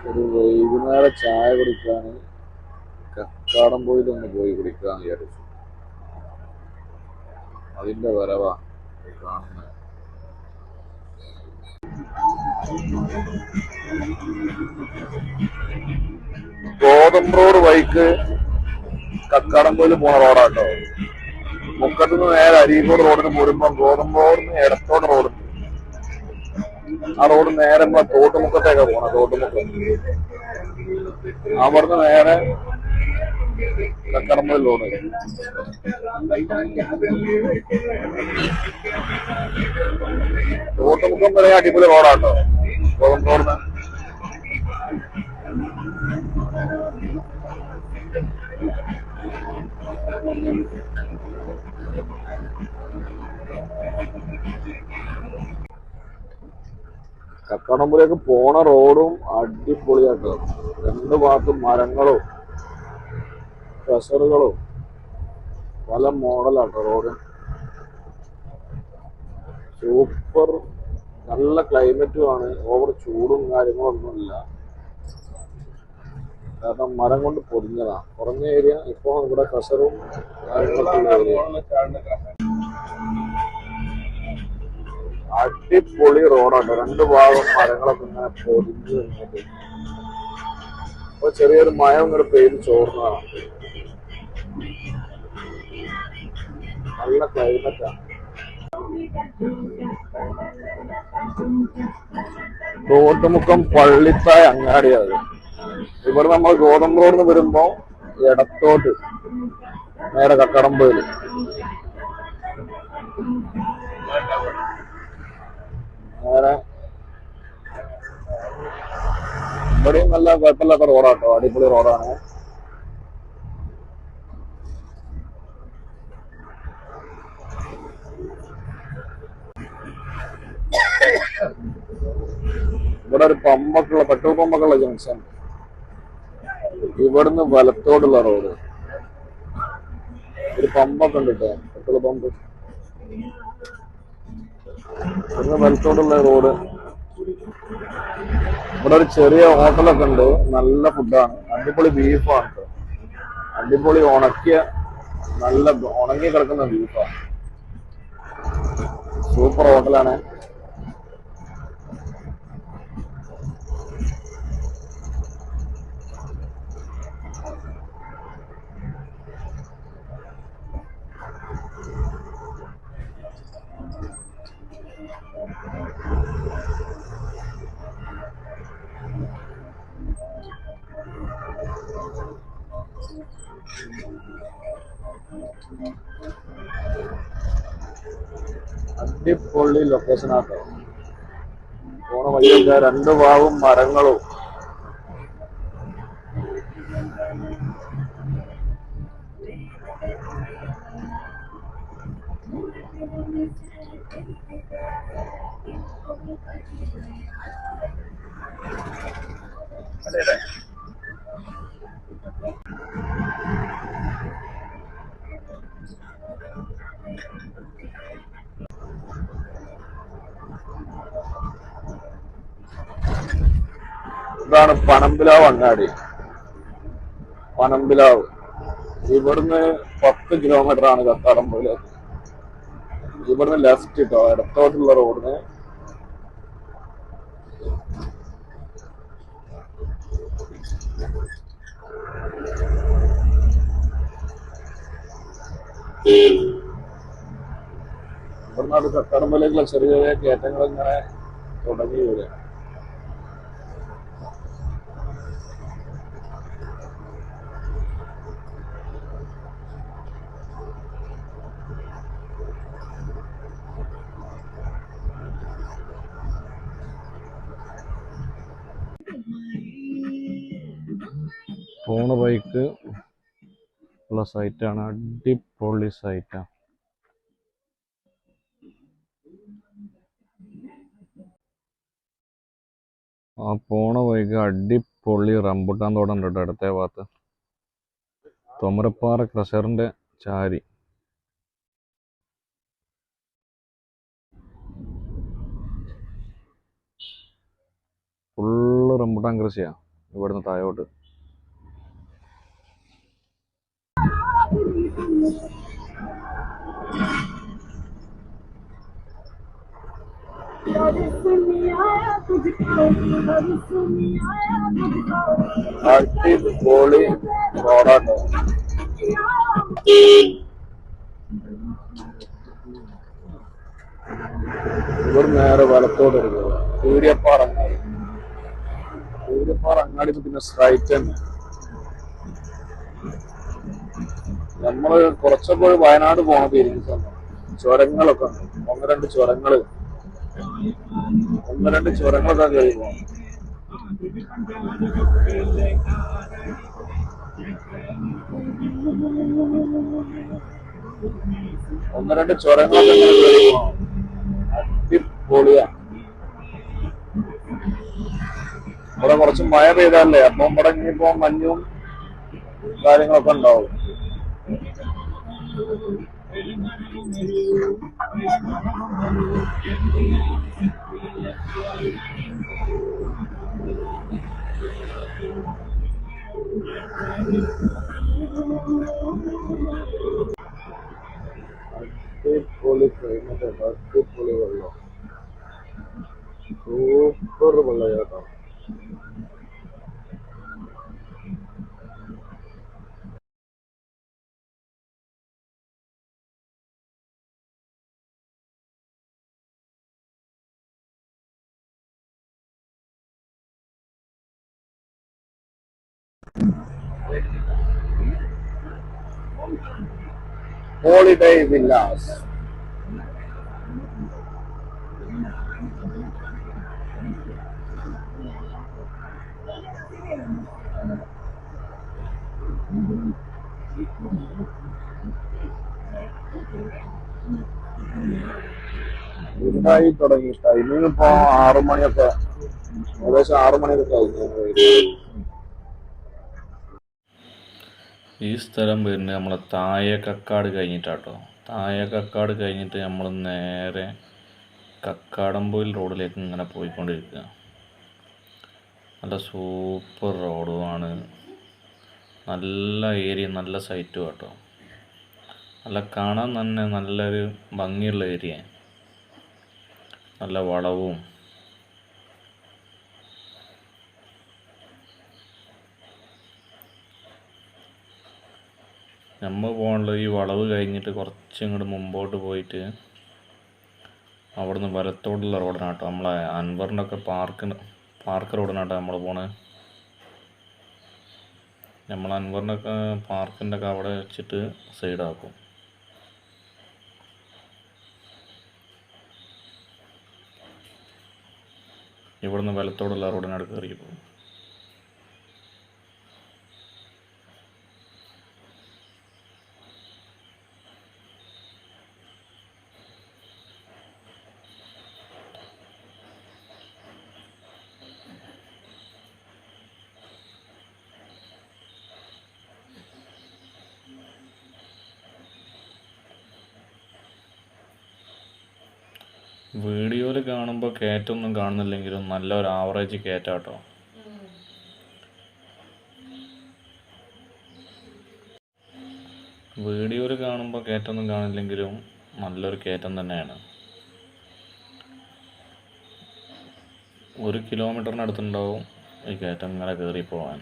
ഒരു വൈകുന്നേരം ചായ കുടിക്കാൻ കക്കാടംപൊയിലൊന്ന് പോയി കുടിക്കാന്ന് വിചാരിച്ചു. അതിന്റെ വരവാ കാണുന്നത്. ഗോതമ്പ് റോഡ് വഴിക്ക് കക്കാടംപൊയിൽ പോണ റോഡാട്ടോ. മുക്കത്തുനിന്ന് നേരെ അരീക്കോട് റോഡിന് പോരുമ്പോ ഗോതമ്പ് റോഡിന് ഇടത്തോട് റോഡ്, ആ റോഡ് നേരെ നമ്മളെ തോട്ടുമുക്കത്തേക്കാ പോണ. തോട്ടുമുക്കം അവിടുന്ന് നേരെ കക്കാടംപൊയിൽ റോഡ്. തോട്ടുമുക്കം വരെ അടിപൊളി റോഡാട്ടോ ഗോതമ്പ് റോഡിന്. കക്കാടംപൊയിലേക്ക് പോണ റോഡും അടിപൊളിയാട്ടോ. രണ്ടു ഭാഗത്തും മരങ്ങളും പ്രഷറുകളും പല മോഡലാട്ടോ റോഡ്. സൂപ്പർ, നല്ല ക്ലൈമറ്റും ആണ്. ഓവർ ചൂടും കാര്യങ്ങളൊന്നുമില്ല. കാരണം മരം കൊണ്ട് പൊതിഞ്ഞതാ. കുറഞ്ഞ ഏരിയ. ഇപ്പൊ ഇവിടെ പ്രഷറും കാര്യങ്ങളൊക്കെ ഏരിയ. അടിപൊളി റോഡാട്ടോ. രണ്ടു ഭാഗം മരങ്ങളൊക്കെ ഇങ്ങനെ പൊതിഞ്ഞ് നിന്നിട്ട് ഇപ്പൊ ചെറിയൊരു മഴ ഇങ്ങോട്ട് പെയ്ത് ചോർന്നതാണ്. നല്ല ക്ലൈമറ്റാ. തോട്ടുമുക്കം പള്ളിത്തായ അങ്ങാടിയാണ്. ഇവിടെ നമ്മൾ ഗോതമ്പ് റോഡിൽ നിന്ന് വരുമ്പോ ഇടത്തോട്ട് നേരെ കക്കാടംപൊയിൽ. നേരെ ഇവിടെയും നല്ല കുഴപ്പമില്ലാത്ത റോഡാട്ടോ. അടിപൊളി റോഡാണ്. ഇവിടെ ഒരു പമ്പൊക്കെയുള്ള, പെട്രോൾ പമ്പൊക്കെയുള്ള ജംഗ്ഷൻ. ഇവിടുന്ന് വലത്തോടുള്ള റോഡ്. ഒരു പമ്പൊക്കെ ഉണ്ട് കേട്ടോ, പെട്രോൾ പമ്പ്. ഇവിടുന്ന് വലത്തോടുള്ള റോഡ്. ഇവിടെ ഒരു ചെറിയ ഹോട്ടലൊക്കെ ഉണ്ട്. നല്ല ഫുഡാണ്. അടിപൊളി ബീഫാണ് കേട്ടോ. അടിപൊളി ഉണക്കിയ, നല്ല ഉണങ്ങി കിടക്കുന്ന ബീഫാണ്. സൂപ്പർ ഹോട്ടലാണ്. അടിപൊളി ലൊക്കേഷനാട്ടോ. പോണ വഴിയൊക്കെ രണ്ടു ഭാഗവും മരങ്ങളും. ഇതാണ് പനമ്പിലാവ് അങ്ങാടി. പനമ്പിലാവ് ഇവിടുന്ന് 10 കിലോമീറ്റർ ആണ് കക്കാടംപൊയിലേക്ക്. ഇവിടുന്ന് ലെഫ്റ്റ് കേട്ടോ, ഇടത്തോട്ടുള്ള റോഡിന്. ഇവിടുന്ന് അത് കക്കാടംപൊയിലേക്കുള്ള ചെറിയ ചെറിയ കയറ്റങ്ങൾ ഇങ്ങനെ തുടങ്ങി വരിക. പോണ ബൈക്ക് ഉള്ള സൈറ്റാണ്. അടിപൊളി സൈറ്റാണ്. ആ പോണ വഴിക്ക് അടിപൊളി റംബുട്ടാൻ തോട്ടം ഉണ്ട് കേട്ടോ. ഇടത്തെ ഭാഗത്ത് തൊമരപ്പാറ ക്രഷറിന്റെ ചാരി. ഫുള്ള് റംബുട്ടാൻ കൃഷിയാണ്. ഇവിടുന്ന് താഴോട്ട്. അടിപൊളി റോഡാട്ടോ. ഇവിടെ നേരെ വലത്തോട്ട് എടുക്കുക. സൂര്യപ്പാറ അങ്ങാടി. സൂര്യപ്പാറ അങ്ങാടി പിന്നെ സ്ട്രൈറ്റ് തന്നെ. നമ്മള് കുറച്ചൊക്കെ വയനാട് പോകണം തിരിഞ്ഞ ചുരങ്ങളൊക്കെ ഉണ്ട്. ഒന്ന് രണ്ട് ചുരങ്ങളൊക്കെ കയറി പോകണം. ഒന്ന് രണ്ട് ചുരങ്ങളൊക്കെ ഇങ്ങനെ കയറി പോകണം. അടിപൊളിയാ. ഇവിടെ കുറച്ച് മഴ പെയ്താലേ അപ്പം ഇവിടെ ഇനിയിപ്പോ മഞ്ഞും കാര്യങ്ങളൊക്കെ ഉണ്ടാവും. അടിപൊളി ക്ലൈമറ്റ്, അടിപൊളി വെള്ളം, സൂപ്പർ വെള്ളം ചേട്ടാ. Holiday villas. ഉണ്ടായി തുടങ്ങി. ടൈമിങ് ഇപ്പൊ 6 മണിയൊക്കെ, ഏകദേശം 6 മണിയൊക്കെ കഴിഞ്ഞു. ഈ സ്ഥലം വരുന്നത് നമ്മളെ താഴെ കഴിഞ്ഞിട്ടാട്ടോ. താഴെ കഴിഞ്ഞിട്ട് നമ്മൾ നേരെ കക്കാടംപൊയിൽ റോഡിലേക്ക് ഇങ്ങനെ പോയിക്കൊണ്ടിരിക്കുക. നല്ല സൂപ്പർ റോഡുമാണ്, നല്ല ഏരിയ, നല്ല സൈറ്റും കേട്ടോ. നല്ല കാണാൻ തന്നെ നല്ലൊരു ഭംഗിയുള്ള ഏരിയ, നല്ല വളവും. നമ്മൾ പോകാനുള്ളത് ഈ വളവ് കഴിഞ്ഞിട്ട് കുറച്ച് ഇങ്ങോട്ട് മുമ്പോട്ട് പോയിട്ട് അവിടുന്ന് വലത്തോടുള്ള റോഡിനാട്ടോ. നമ്മളെ അൻവറിൻ്റെ ഒക്കെ പാർക്ക് റോഡിനാട്ടോ നമ്മൾ പോണത്. നമ്മൾ അൻവറിനൊക്കെ പാർക്കിൻ്റെ ഒക്കെ അവിടെ വെച്ചിട്ട് സൈഡാക്കും. ഇവിടുന്ന് വലത്തോടുള്ള റോഡിനടുത്ത് കയറി പോകും. വീഡിയോയിൽ കാണുമ്പോൾ കയറ്റമൊന്നും കാണുന്നില്ലെങ്കിലും നല്ലൊരു ആവറേജ് കയറ്റാട്ടോ. വീഡിയോയിൽ കാണുമ്പോൾ കയറ്റമൊന്നും കാണില്ലെങ്കിലും നല്ലൊരു കയറ്റം തന്നെയാണ്. 1 കിലോമീറ്ററിനടുത്തുണ്ടാവും ഈ കയറ്റം ഇങ്ങനെ കയറി പോകാൻ.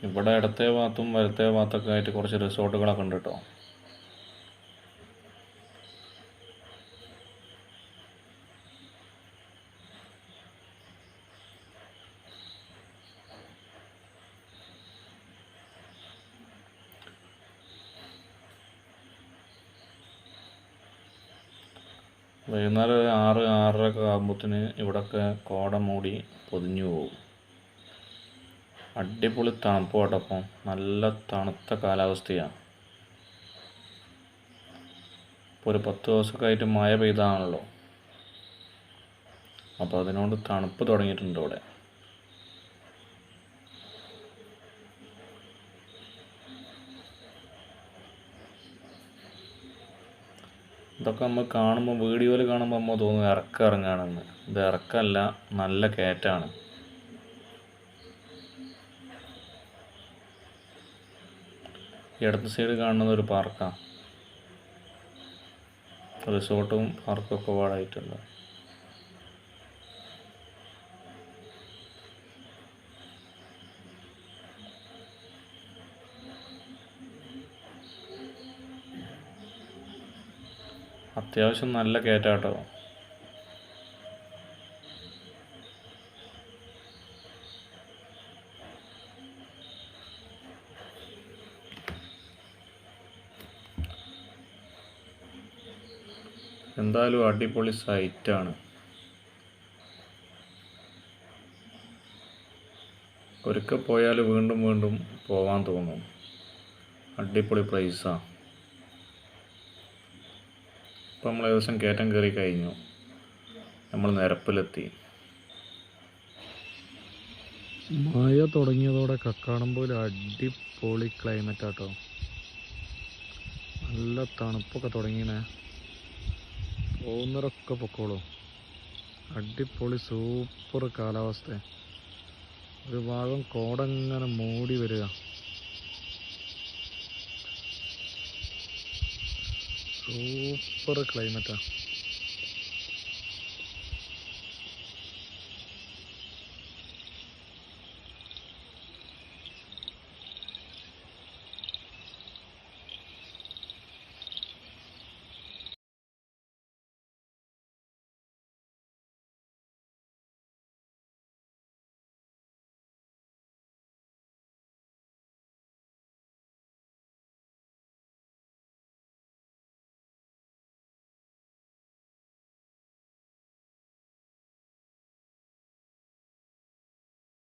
ഇവിടെ ഇടത്തെ ഭാഗത്തും വലത്തെ ഭാഗത്തൊക്കെ ആയിട്ട് കുറച്ച് റിസോർട്ടുകളൊക്കെ ഉണ്ട് കേട്ടോ. വൈകുന്നേരം 6-6:30 ആകുമ്പോഴത്തേന് ഇവിടെയൊക്കെ കോട മൂടി പൊതിഞ്ഞു പോകും. അടിപൊളി തണുപ്പോട്ടപ്പം, നല്ല തണുത്ത കാലാവസ്ഥയാണ്. ഇപ്പോൾ ഒരു 10 ദിവസമൊക്കെ ആയിട്ട് മഴ പെയ്താണല്ലോ, അപ്പോൾ അതിനോട് തണുപ്പ് തുടങ്ങിയിട്ടുണ്ട് ഇവിടെ. ഇതൊക്കെ നമ്മൾ കാണുമ്പോൾ വീഡിയോയിൽ കാണുമ്പോൾ നമ്മൾ തോന്നും ഇറക്കം ഇറങ്ങാണെന്ന്. ഇത് ഇറക്കമല്ല, നല്ല കയറ്റാണ്. ഇടത്ത് സൈഡ് കാണുന്നത് ഒരു പാർക്കാണ്. റിസോർട്ടും പാർക്കൊക്കെ പാടായിട്ടുള്ള. അത്യാവശ്യം നല്ല കയറ്റാട്ടോ. എന്തായാലും അടിപൊളി സൈറ്റാണ്. ഒരിക്കൽ പോയാൽ വീണ്ടും വീണ്ടും പോകാൻ തോന്നും. അടിപൊളി പ്രൈസാണ്. ഇപ്പം നമ്മൾ ഏകദേശം കയറ്റം കയറി കഴിഞ്ഞു. നമ്മൾ നിരപ്പിലെത്തി. മഴ തുടങ്ങിയതോടെ കക്കാടംപൊയിൽ അടിപൊളി ക്ലൈമറ്റ് ആട്ടോ. നല്ല തണുപ്പൊക്കെ തുടങ്ങിയേ. പോകുന്നവരൊക്കെ പൊക്കോളൂ. അടിപൊളി സൂപ്പർ കാലാവസ്ഥ. ഒരു ഭാഗം കോടങ്ങനെ മൂടി വരിക. സൂപ്പർ ക്ലൈമറ്റാണ്.